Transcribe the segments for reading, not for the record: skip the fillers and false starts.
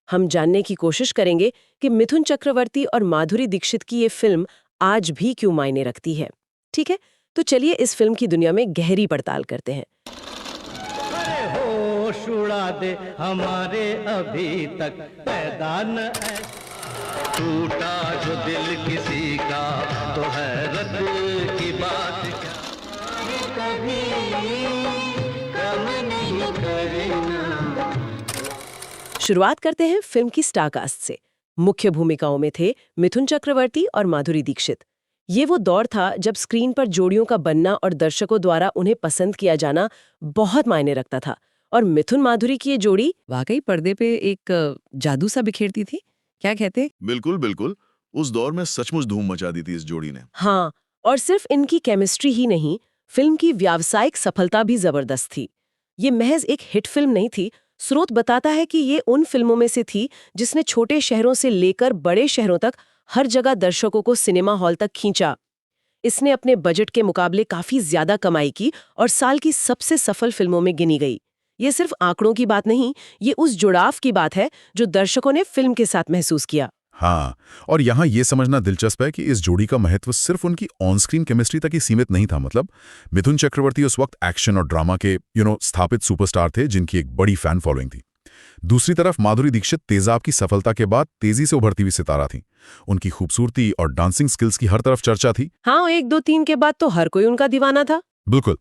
हम जानने की कोशिश करेंगे कि मिथुन चक्रवर्ती और माधुरी दीक्षित की ये फिल्म आज भी क्यों मायने रखती है। ठीक है, तो चलिए इस फिल्म की दुनिया में गहरी पड़ताल करते हैं। अरे होश उड़ा दे हमारे अभी तक पैदा न टूटा जो दिल किसी का तो हैरत की बात क्या कभी कम नहीं करना। शुरुआत करते हैं फिल्म की स्टारकास्ट से। मुख्य भूमिकाओं में थे मिथुन चक्रवर्ती और माधुरी दीक्षित। ये वो दौर था जब स्क्रीन पर जोड़ियों का बनना और दर्शकों द्वारा उन्हें पसंद किया जाना बहुत मायने रखता था। और मिथुन माधुरी की ये जोड़ी वाकई पर्दे पे एक जादू सा बिखेरती थी, क्या कहते? बिल्कुल बिल्कुल। उस दौर में सचमुच धूम मचा दी थी इस जोड़ी ने। हाँ, और सिर्फ इनकी केमिस्ट्री ही नहीं, फिल्म की व्यावसायिक सफलता भी जबरदस्त थी। ये महज एक हिट फिल्म नहीं थी। स्रोत बताता है कि ये उन फिल्मों में से थी जिसने छोटे शहरों से लेकर बड़े शहरों तक हर जगह दर्शकों को सिनेमा हॉल तक खींचा। इसने अपने बजट के मुकाबले काफी ज्यादा कमाई की और साल की सबसे सफल फिल्मों में गिनी गई। ये सिर्फ आंकड़ों की बात नहीं, ये उस जुड़ाव की बात है जो दर्शकों ने फिल्म के साथ महसूस किया। हाँ, और यहाँ ये समझना दिलचस्प है कि इस जोड़ी का महत्व सिर्फ उनकी ऑन स्क्रीन केमिस्ट्री तक ही सीमित नहीं था। मतलब मिथुन चक्रवर्ती उस वक्त एक्शन और ड्रामा के स्थापित सुपरस्टार थे जिनकी एक बड़ी फैन फॉलोइंग थी। दूसरी तरफ माधुरी दीक्षित तेजाब की सफलता के बाद तेजी से उभरती हुई सितारा थी। उनकी खूबसूरती और डांसिंग स्किल्स की हर तरफ चर्चा थी। हाँ, 1, 2, 3 के बाद तो हर कोई उनका दीवाना था। बिल्कुल।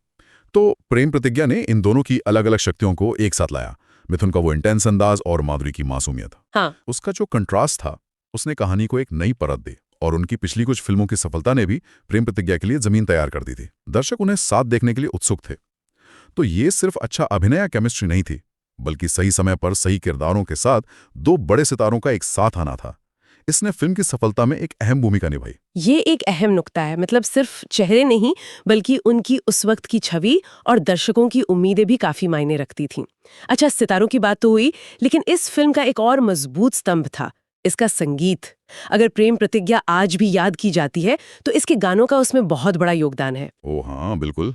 तो प्रेम प्रतिज्ञा ने इन दोनों की अलग अलग शक्तियों को एक साथ लाया। मिथुन का वो इंटेंस अंदाज और माधुरी की मासूमियत। हाँ, उसका जो कंट्रास्ट था उसने कहानी को एक नई परत दी। और उनकी पिछली कुछ फिल्मों की सफलता ने भी प्रेम प्रतिज्ञा के लिए जमीन तैयार कर दी थी। दर्शक उन्हें साथ देखने के लिए उत्सुक थे। तो ये सिर्फ अच्छा अभिनय या केमिस्ट्री नहीं थी, बल्कि सही समय पर सही किरदारों के साथ दो बड़े सितारों का एक साथ आना था। इसने फिल्म की सफलता में एक अहम भूमिका निभाई। ये एक अहम नुक्ता है। मतलब सिर्फ चेहरे नहीं, बल्कि उनकी उस वक्त की छवि और दर्शकों की उम्मीदें भी काफी मायने रखती थीं। अच्छा, सितारों की बात तो हुई, लेकिन इस फिल्म का एक और मजबूत स्तंभ था, इसका संगीत। अगर प्रेम प्रतिज्ञा आज भी याद की जाती है तो इसके गानों का उसमें बहुत बड़ा योगदान है। ओ हाँ, बिल्कुल।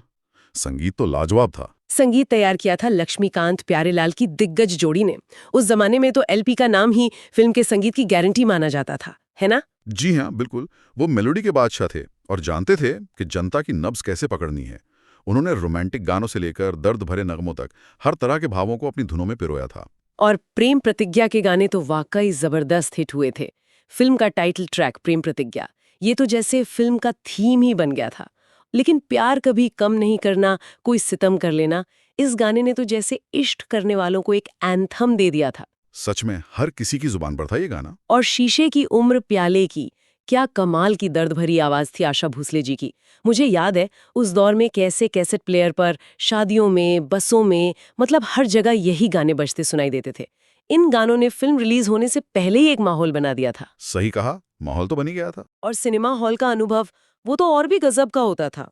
संगीत तो लाजवाब था। संगीत तैयार किया था लक्ष्मीकांत प्यारेलाल की दिग्गज जोड़ी ने। उस जमाने में तो एलपी का नाम ही फिल्म के संगीत की गारंटी माना जाता था, है ना? जी हाँ, बिल्कुल। वो मेलोडी के बादशाह थे और जानते थे कि जनता की नब्ज कैसे पकड़नी है। उन्होंने रोमांटिक गानों से लेकर दर्द भरे नगमों तक हर तरह के भावों को अपनी धुनों में पिरोया था। और प्रेम प्रतिज्ञा के गाने तो वाकई जबरदस्त हिट हुए थे। फिल्म का टाइटल ट्रैक प्रेम प्रतिज्ञा, ये तो जैसे फिल्म का थीम ही बन गया था। लेकिन प्यार कभी कम नहीं करना, कोई सितम कर लेना, इस गाने ने तो जैसे इश्क करने वालों को एक एंथम दे दिया था। सच में हर किसी की जुबान पर था ये गाना। और शीशे की उम्र प्याले की, क्या कमाल की दर्द भरी आवाज थी आशा भोसले जी की। मुझे याद है उस दौर में कैसे कैसेट प्लेयर पर, शादियों में, बसों में, मतलब हर जगह यही गाने बजते सुनाई देते थे। इन गानों ने फिल्म रिलीज होने से पहले ही एक माहौल बना दिया था। सही कहा, माहौल तो बनी गया था। और सिनेमा हॉल का अनुभव वो तो और भी गजब का होता था।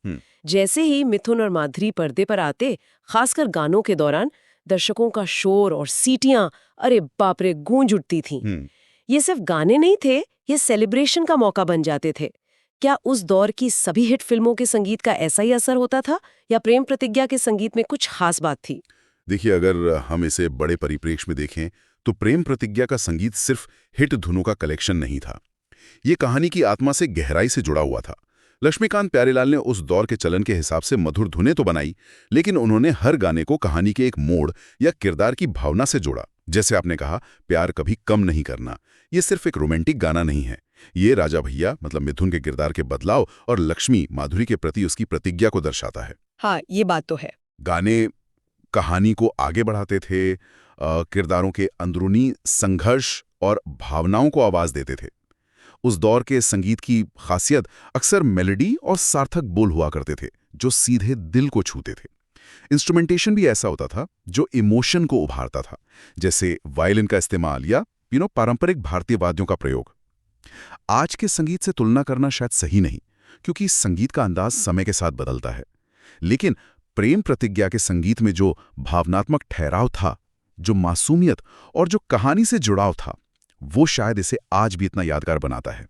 जैसे ही मिथुन और माधुरी पर्दे पर आते, खासकर गानों के दौरान, दर्शकों का शोर और सीटियां, अरे बाप रे, गूंज उठती थीं। ये सिर्फ गाने नहीं थे, ये सेलिब्रेशन का मौका बन जाते थे। क्या उस दौर की सभी हिट फिल्मों के संगीत का ऐसा ही असर होता था, या प्रेम प्रतिज्ञा के संगीत में कुछ खास बात थी? देखिए, अगर हम इसे बड़े परिप्रेक्ष्य में देखें तो प्रेम प्रतिज्ञा का संगीत सिर्फ हिट धुनों का कलेक्शन नहीं था। ये कहानी की आत्मा से गहराई से जुड़ा हुआ था। लक्ष्मीकांत प्यारेलाल ने उस दौर के चलन के हिसाब से मधुर धुनें तो बनाई, लेकिन उन्होंने हर गाने को कहानी के एक मोड़ या किरदार की भावना से जोड़ा। जैसे आपने कहा, प्यार कभी कम नहीं करना, ये सिर्फ एक रोमांटिक गाना नहीं है। ये राजा भैया मतलब मिथुन के किरदार के बदलाव और लक्ष्मी माधुरी के प्रति उसकी प्रतिज्ञा को दर्शाता है। हाँ, ये बात तो है। गाने कहानी को आगे बढ़ाते थे, किरदारों के अंदरूनी संघर्ष और भावनाओं को आवाज देते थे। उस दौर के संगीत की खासियत अक्सर मेलोडी और सार्थक बोल हुआ करते थे जो सीधे दिल को छूते थे। इंस्ट्रूमेंटेशन भी ऐसा होता था जो इमोशन को उभारता था, जैसे वायलिन का इस्तेमाल या पारंपरिक भारतीय वाद्यों का प्रयोग। आज के संगीत से तुलना करना शायद सही नहीं, क्योंकि संगीत का अंदाज समय के साथ बदलता है। लेकिन प्रेम प्रतिज्ञा के संगीत में जो भावनात्मक ठहराव था, जो मासूमियत और जो कहानी से जुड़ाव था, वो शायद इसे आज भी इतना यादगार बनाता है।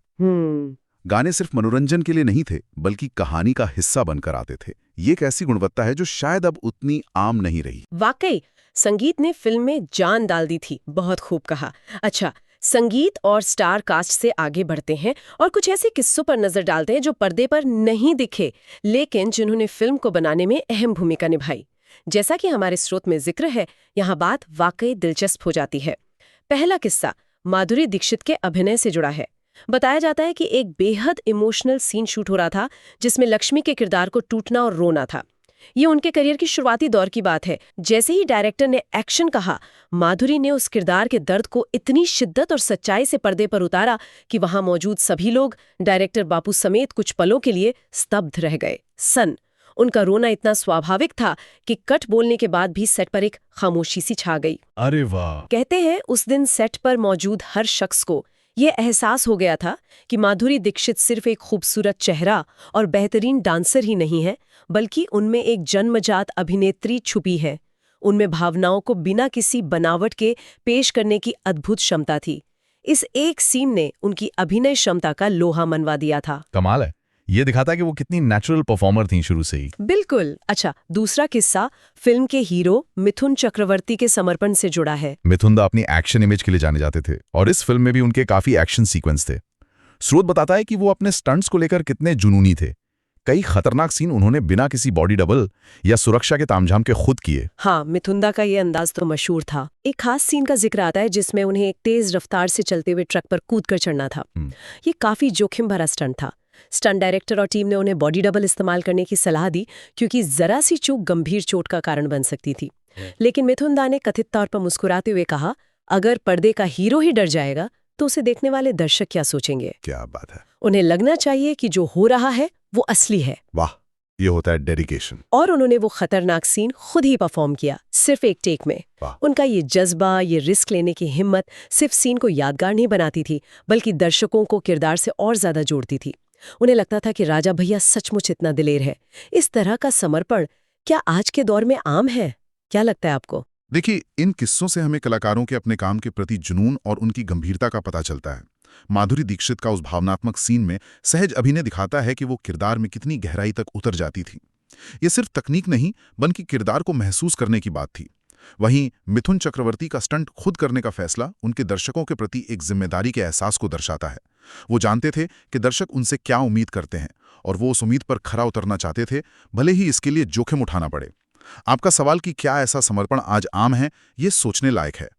गाने सिर्फ मनोरंजन के लिए नहीं थे, बल्कि कहानी का हिस्सा बनकर आते थे। ये एक ऐसी गुणवत्ता है जो शायद अब उतनी आम नहीं रही। वाकई संगीत ने फिल्म में जान डाल दी थी। बहुत खूब कहा। अच्छा, संगीत और स्टार कास्ट से आगे बढ़ते हैं और कुछ ऐसे किस्सों पर नजर डालते हैं जो पर्दे पर नहीं दिखे लेकिन जिन्होंने फिल्म को बनाने में अहम भूमिका निभाई। जैसा कि हमारे स्रोत में जिक्र है, यहाँ बात वाकई दिलचस्प हो जाती है। पहला किस्सा माधुरी दीक्षित के अभिनय से जुड़ा है। बताया जाता है कि एक बेहद इमोशनल सीन शूट हो रहा था जिसमें लक्ष्मी के किरदार को टूटना और रोना था। ये उनके करियर की शुरुआती दौर की बात है। जैसे ही डायरेक्टर ने एक्शन कहा, माधुरी ने उस किरदार के दर्द को इतनी शिद्दत और सच्चाई से पर्दे पर उतारा कि वहां मौजूद सभी लोग, डायरेक्टर बापू समेत, कुछ पलों के लिए स्तब्ध रह गए। उनका रोना इतना स्वाभाविक था कि कट बोलने के बाद भी सेट पर एक खामोशी सी छा गई। अरे वाह! कहते हैं उस दिन सेट पर मौजूद हर शख्स को ये एहसास हो गया था कि माधुरी दीक्षित सिर्फ एक खूबसूरत चेहरा और बेहतरीन डांसर ही नहीं है, बल्कि उनमें एक जन्मजात अभिनेत्री छुपी है। उनमें भावनाओं को बिना किसी बनावट के पेश करने की अद्भुत क्षमता थी। इस एक सीन ने उनकी अभिनय क्षमता का लोहा मनवा दिया था। कमाल है। ये दिखाता है कि वो कितनी नेचुरल परफॉर्मर थी शुरू से ही। बिल्कुल। अच्छा, दूसरा किस्सा फिल्म के हीरो मिथुन चक्रवर्ती के समर्पण से जुड़ा है। मिथुन दा अपनी एक्शन इमेज के लिए जाने जाते थे और इस फिल्म में भी उनके काफी एक्शन सीक्वेंस थे। स्रोत बताता है कि वो अपने स्टंट्स को लेकर कितने जुनूनी थे। कई खतरनाक सीन उन्होंने बिना किसी बॉडी डबल या सुरक्षा के तामझाम के खुद किए। हाँ, मिथुन का ये अंदाज तो मशहूर था। एक खास सीन का जिक्र आता है जिसमें उन्हें एक तेज रफ्तार से चलते हुए ट्रक पर कूदकर चढ़ना था। ये काफी जोखिम भरा स्टंट था। स्टंट डायरेक्टर और टीम ने उन्हें बॉडी डबल इस्तेमाल करने की सलाह दी क्योंकि जरा सी चूक गंभीर चोट का कारण बन सकती थी। लेकिन मिथुन दा ने कथित तौर पर मुस्कुराते हुए कहा, अगर पर्दे का हीरो ही डर जाएगा तो उसे देखने वाले दर्शक क्या सोचेंगे। क्या बात है। उन्हें लगना चाहिए कि जो हो रहा है वो असली है। वाह, ये होता है डेडिकेशन। और उन्होंने वो खतरनाक सीन खुद ही परफॉर्म किया, सिर्फ एक टेक में। उनका ये जज्बा, ये रिस्क लेने की हिम्मत सिर्फ सीन को यादगार नहीं बनाती थी, बल्कि दर्शकों को किरदार से और ज्यादा जोड़ती थी। उन्हें लगता था कि राजा भैया सचमुच इतना दिलेर है। इस तरह का समर्पण क्या आज के दौर में आम है? क्या लगता है आपको? देखिए, इन किस्सों से हमें कलाकारों के अपने काम के प्रति जुनून और उनकी गंभीरता का पता चलता है। माधुरी दीक्षित का उस भावनात्मक सीन में सहज अभिनय दिखाता है कि वो किरदार में कितनी गहराई तक उतर जाती थी। ये सिर्फ तकनीक नहीं, बल्कि किरदार को महसूस करने की बात थी। वहीं मिथुन चक्रवर्ती का स्टंट खुद करने का फैसला उनके दर्शकों के प्रति एक जिम्मेदारी के एहसास को दर्शाता है। वो जानते थे कि दर्शक उनसे क्या उम्मीद करते हैं और वो उस उम्मीद पर खरा उतरना चाहते थे, भले ही इसके लिए जोखिम उठाना पड़े। आपका सवाल कि क्या ऐसा समर्पण आज आम है, ये सोचने लायक है।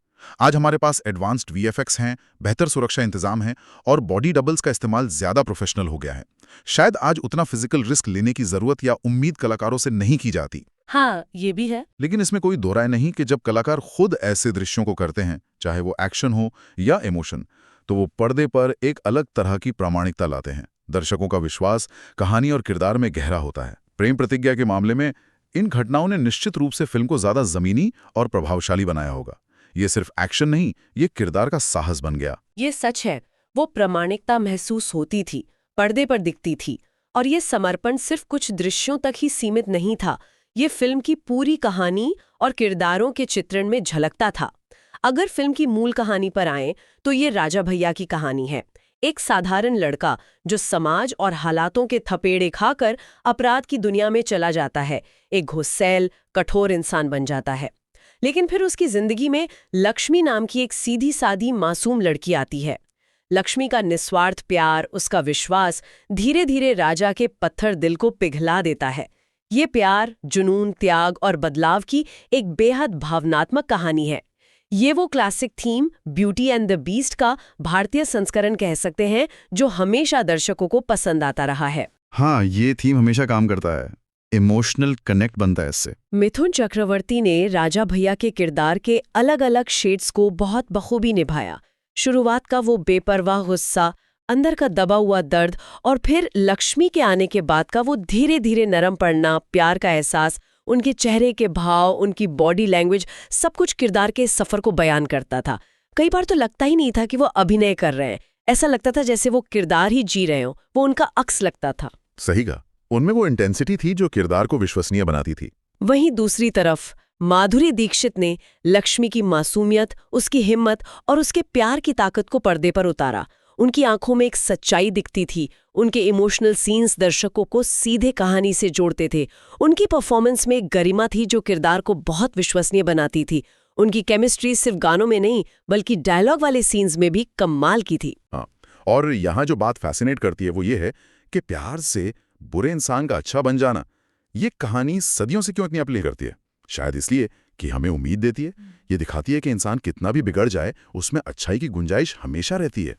आज हमारे पास एडवांस्ड वीएफएक्स हैं, बेहतर सुरक्षा इंतजाम है और बॉडी डबल्स का इस्तेमाल ज्यादा प्रोफेशनल हो गया है। शायद आज उतना फिजिकल रिस्क लेने की जरूरत या उम्मीद कलाकारों से नहीं की जाती। हाँ, ये भी है। लेकिन इसमें कोई दो राय नहीं कि जब कलाकार खुद ऐसे दृश्यों को करते हैं, चाहे वो एक्शन हो या इमोशन, तो वो पर्दे पर एक अलग तरह की प्रामाणिकता लाते हैं। दर्शकों का विश्वास कहानी और किरदार में गहरा होता है। प्रेम प्रतिज्ञा के मामले में इन घटनाओं ने निश्चित रूप से फिल्म को ज्यादा जमीनी और प्रभावशाली बनाया होगा। ये सिर्फ एक्शन नहीं, ये किरदार का साहस बन गया। ये सच है, वो प्रामाणिकता महसूस होती थी, पर्दे पर दिखती थी। और ये समर्पण सिर्फ कुछ दृश्यों तक ही सीमित नहीं था, ये फिल्म की पूरी कहानी और किरदारों के चित्रण में झलकता था। अगर फिल्म की मूल कहानी पर आएं तो ये राजा भैया की कहानी है। एक साधारण लड़का जो समाज और हालातों के थपेड़े खाकर अपराध की दुनिया में चला जाता है, एक घुस्सैल, कठोर इंसान बन जाता है। लेकिन फिर उसकी जिंदगी में लक्ष्मी नाम की एक सीधी सादी मासूम लड़की आती है। लक्ष्मी का निस्वार्थ प्यार, उसका विश्वास धीरे धीरे राजा के पत्थर दिल को पिघला देता है। ये प्यार, जुनून, त्याग और बदलाव की एक बेहद भावनात्मक कहानी है। ये वो classic theme beauty and the beast का भारतीय संस्करण कह सकते हैं, जो हमेशा दर्शकों को पसंद आता रहा है। हाँ, ये थीम हमेशा काम करता है। इमोशनल कनेक्ट बनता है इससे। मिथुन चक्रवर्ती ने राजा भैया के किरदार के अलग अलग शेड्स को बहुत बखूबी निभाया। शुरुआत का वो बेपरवाह गुस्सा, अंदर का दबा हुआ दर्द और फिर लक्ष्मी के आने के बाद का वो धीरे धीरे नरम पड़ना, प्यार का एहसास, उनके चेहरे के भाव, उनकी बॉडी लैंग्वेज, सब कुछ किरदार के सफर को बयान करता था। कई बार तो लगता ही नहीं था कि वो अभिनय कर रहे हैं, ऐसा लगता था जैसे वो किरदार ही जी रहे हो, वो उनका अक्स लगता था। सही कहा, उनमें वो इंटेंसिटी थी जो किरदार को विश्वसनीय बनाती थी। वहीं दूसरी तरफ माधुरी दीक्षित ने लक्ष्मी की मासूमियत, उसकी हिम्मत और उसके प्यार की ताकत को पर्दे पर उतारा। उनकी आंखों में एक सच्चाई दिखती थी। उनके इमोशनल सीन्स दर्शकों को सीधे कहानी से जोड़ते थे। उनकी परफॉर्मेंस में एक गरिमा थी जो किरदार को बहुत विश्वसनीय बनाती थी। उनकी केमिस्ट्री सिर्फ गानों में नहीं बल्कि डायलॉग वाले सीन्स में भी कमाल की थी। हाँ, और यहाँ जो बात फैसिनेट करती है वो ये है कि प्यार से बुरे इंसान का अच्छा बन जाना, ये कहानी सदियों से क्यों इतनी अपील करती है? शायद इसलिए कि हमें उम्मीद देती है। ये दिखाती है कि इंसान कितना भी बिगड़ जाए उसमें अच्छाई की गुंजाइश हमेशा रहती है।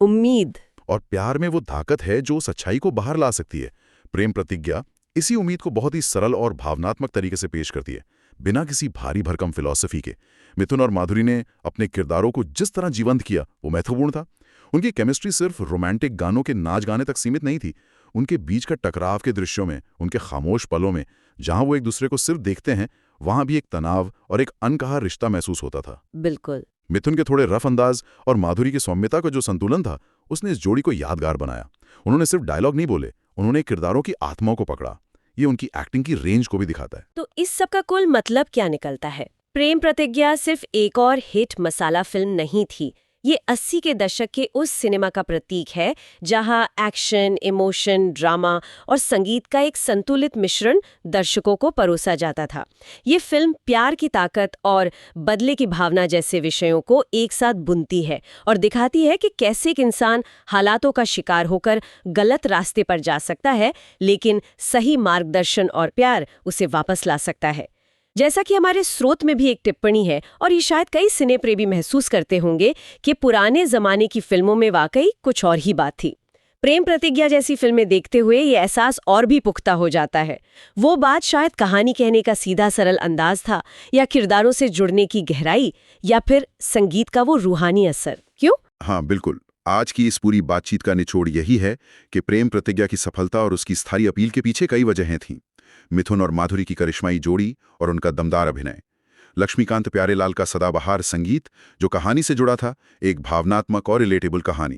उम्मीद। और प्यार में वो ताकत है जो उस अच्छाई को बाहर ला सकती है। प्रेम प्रतिज्ञा इसी उम्मीद को बहुत ही सरल और भावनात्मक तरीके से पेश करती है, बिना किसी भारी भरकम फिलॉसफी के। मिथुन और माधुरी ने अपने किरदारों को जिस तरह जीवंत किया वो महत्वपूर्ण था। उनकी केमिस्ट्री सिर्फ रोमांटिक गानों के नाच गाने तक सीमित नहीं थी। उनके बीच का टकराव के दृश्यों में, उनके खामोश पलों में, जहां वो एक दूसरे को सिर्फ देखते हैं, वहां भी एक तनाव और एक अनकहा रिश्ता महसूस होता था। बिल्कुल। मिथुन के थोड़े रफ अंदाज और माधुरी की सौम्यता का जो संतुलन था, उसने इस जोड़ी को यादगार बनाया। उन्होंने सिर्फ डायलॉग नहीं बोले, उन्होंने किरदारों की आत्माओं को पकड़ा। ये उनकी एक्टिंग की रेंज को भी दिखाता है। तो इस सब का कुल मतलब क्या निकलता है? प्रेम प्रतिज्ञा सिर्फ एक और हिट मसाला फिल्म नहीं थी। ये 80 के दशक के उस सिनेमा का प्रतीक है जहां एक्शन, इमोशन, ड्रामा और संगीत का एक संतुलित मिश्रण दर्शकों को परोसा जाता था। ये फिल्म प्यार की ताकत और बदले की भावना जैसे विषयों को एक साथ बुनती है और दिखाती है कि कैसे एक इंसान हालातों का शिकार होकर गलत रास्ते पर जा सकता है, लेकिन सही मार्गदर्शन और प्यार उसे वापस ला सकता है। जैसा कि हमारे स्रोत में भी एक टिप्पणी है, और ये शायद कई सिने प्रेमी महसूस करते होंगे कि पुराने जमाने की फिल्मों में वाकई कुछ और ही बात थी। प्रेम प्रतिज्ञा जैसी फिल्में देखते हुए ये एहसास और भी पुख्ता हो जाता है। वो बात शायद कहानी कहने का सीधा सरल अंदाज था, या किरदारों से जुड़ने की गहराई, या फिर संगीत का वो रूहानी असर। क्यों? हाँ, बिल्कुल। आज की इस पूरी बातचीत का निचोड़ यही है कि प्रेम प्रतिज्ञा की सफलता और उसकी स्थायी अपील के पीछे कई वजहें थीं। मिथुन और माधुरी की करिश्माई जोड़ी और उनका दमदार अभिनय, लक्ष्मीकांत प्यारेलाल का सदाबहार संगीत जो कहानी से जुड़ा था, एक भावनात्मक और रिलेटेबल कहानी,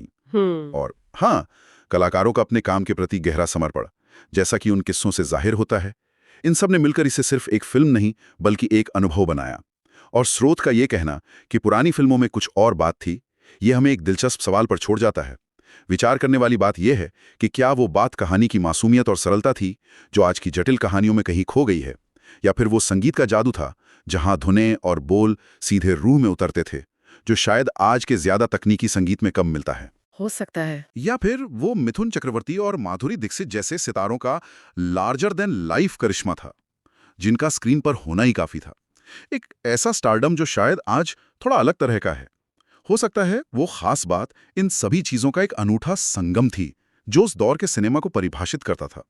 और हाँ, कलाकारों का अपने काम के प्रति गहरा समर्पण, जैसा कि उन किस्सों से जाहिर होता है। इन सब ने मिलकर इसे सिर्फ एक फिल्म नहीं बल्कि एक अनुभव बनाया। और स्रोत का ये कहना कि पुरानी फिल्मों में कुछ और बात थी, ये हमें एक दिलचस्प सवाल पर छोड़ जाता है। विचार करने वाली बात यह है कि क्या वो बात कहानी की मासूमियत और सरलता थी जो आज की जटिल कहानियों में कहीं खो गई है, या फिर वो संगीत का जादू था जहां धुनें और बोल सीधे रूह में उतरते थे, जो शायद आज के ज्यादा तकनीकी संगीत में कम मिलता है। हो सकता है। या फिर वो मिथुन चक्रवर्ती और माधुरी दीक्षित जैसे सितारों का लार्जर देन लाइफ करिश्मा था, जिनका स्क्रीन पर होना ही काफी था। एक ऐसा स्टारडम जो शायद आज थोड़ा अलग तरह का है। हो सकता है वो खास बात इन सभी चीजों का एक अनूठा संगम थी जो उस दौर के सिनेमा को परिभाषित करता था।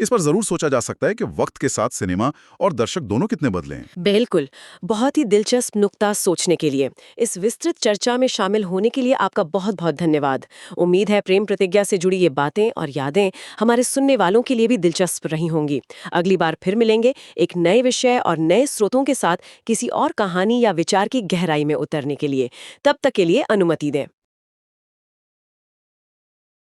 इस पर जरूर सोचा जा सकता है कि वक्त के साथ सिनेमा और दर्शक दोनों कितने बदले हैं। बिल्कुल, बहुत ही दिलचस्प नुक्ता सोचने के लिए। इस विस्तृत चर्चा में शामिल होने के लिए आपका बहुत बहुत धन्यवाद। उम्मीद है प्रेम प्रतिज्ञा से जुड़ी ये बातें और यादें हमारे सुनने वालों के लिए भी दिलचस्प रही होंगी। अगली बार फिर मिलेंगे एक नए विषय और नए स्रोतों के साथ, किसी और कहानी या विचार की गहराई में उतरने के लिए। तब तक के लिए अनुमति दें।